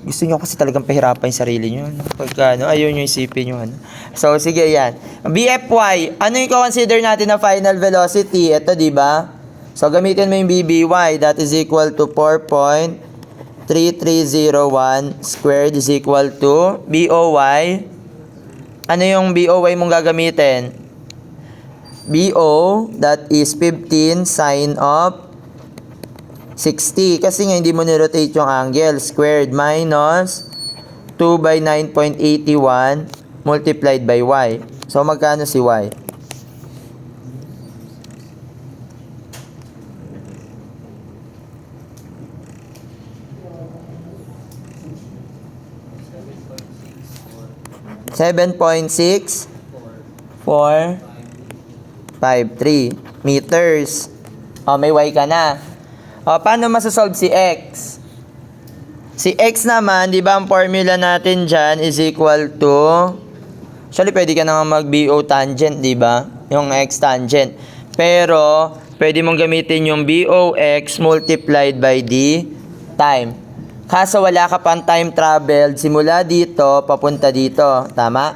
Gusto nyo kasi talagang pahirapan yung sarili nyo. Pagka, ayaw nyo isipin yung So, sige, yan. BFY, ano yung consider natin na final velocity? Ito, di ba? So, gamitin mo yung BBY. That is equal to 4.3301 squared is equal to BOY. Ano yung BOY mong gagamitin? BO, that is 15 sine of 60. Kasi nga hindi mo nirotate yung angle. Squared minus 2 by 9.81 multiplied by Y. So, magkano si Y? $7.6453 meters. May Y ka na. Paano masasolve si X? Si X naman, di ba ang formula natin dyan is equal to, actually pwede ka naman mag-BO tangent, di ba? Yung X tangent. Pero, pwede mong gamitin yung BOX multiplied by the time. Kaso wala ka pang time traveled simula dito, papunta dito. Tama?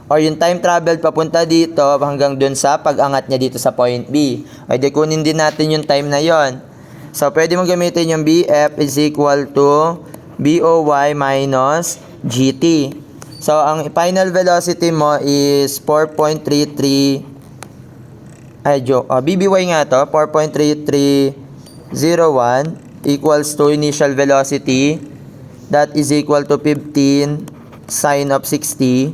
Or yung time traveled papunta dito hanggang dun sa pag-angat niya dito sa point B. Pwede kunin din natin yung time na yon. So, pwede mong gamitin yung BF is equal to BOY minus GT. So, ang final velocity mo is 4.33 BBY nga to, 4.3301 equals to initial velocity, that is equal to 15 sine of 60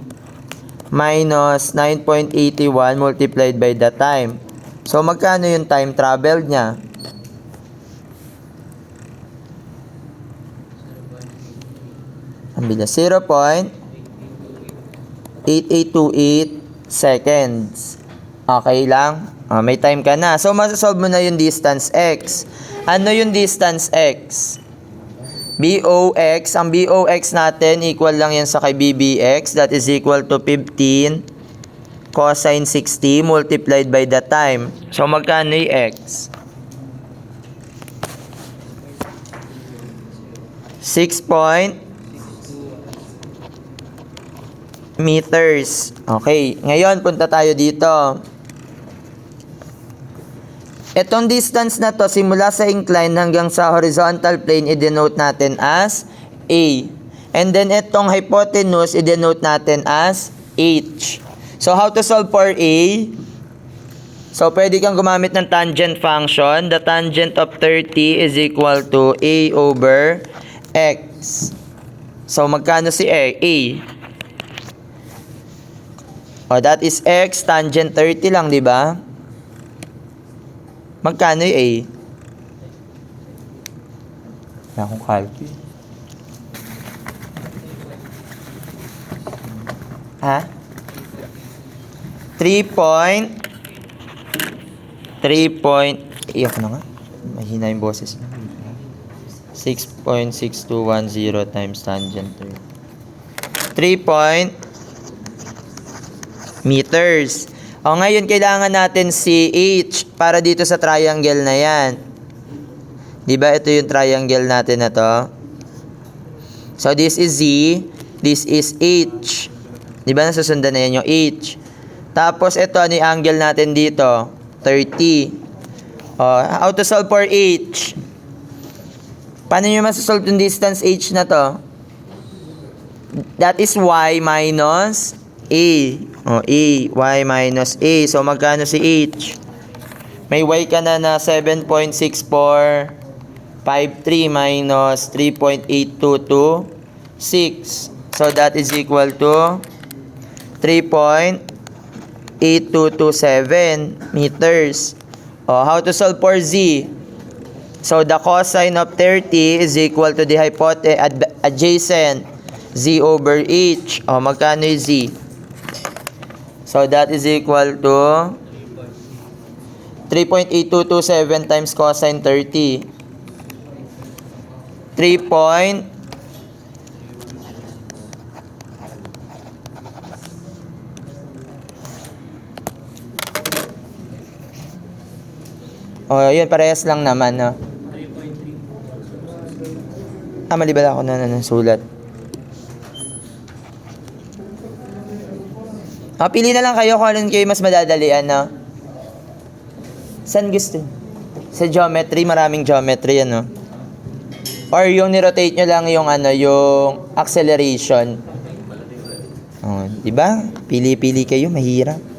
minus 9.81 multiplied by the time. So, magkano yung time traveled niya? Ang bilis, 0.8828 seconds. Okay lang? May time ka na. So, masasolve mo na yung distance x. Ano yung distance x? BOX. Ang BOX natin, equal lang yan sa kay BBX. That is equal to 15 cosine 60 multiplied by the time. So, magkano yung x? 6 meters. Okay. Ngayon, punta tayo dito. Itong distance na to, simula sa incline hanggang sa horizontal plane, i-denote natin as A. And then, itong hypotenuse, i-denote natin as H. So, how to solve for A? So, pwede kang gumamit ng tangent function. The tangent of 30 is equal to A over X. So, magkano si A? That is X, tangent 30 lang, di ba? Magkano yung A? Wala akong calculate. Ha? 3. Iyak na nga. Mahina yung boses. 6.6210 times tangent 30. 3 meters. Ngayon, kailangan natin si H para dito sa triangle na yan. Diba, ito yung triangle natin na to. So, this is Z. This is H. Diba, nasusundan na yan yung H. Tapos, ito, ano yung angle natin dito? 30. How to solve for H? Paano nyo masasolve yung distance H na to? That is Y minus A. Y minus A. So, magkano si H? May Y ka na 7.6453 minus 3.8226. So, that is equal to 3.8227 meters. How to solve for Z? So, the cosine of 30 is equal to the adjacent Z over H. Magkano yung Z? So, that is equal to 3.8227 times cosine 30. 3. Yun, parehas lang naman, no? Mali ba ako na sulat? Pili na lang kayo kung alin kayo mas madadalian, no? Saan gusto? Sa geometry, maraming geometry, ano? Or yung ni-rotate nyo lang yung yung acceleration. Oh, di ba? Pili-pili kayo, mahirap.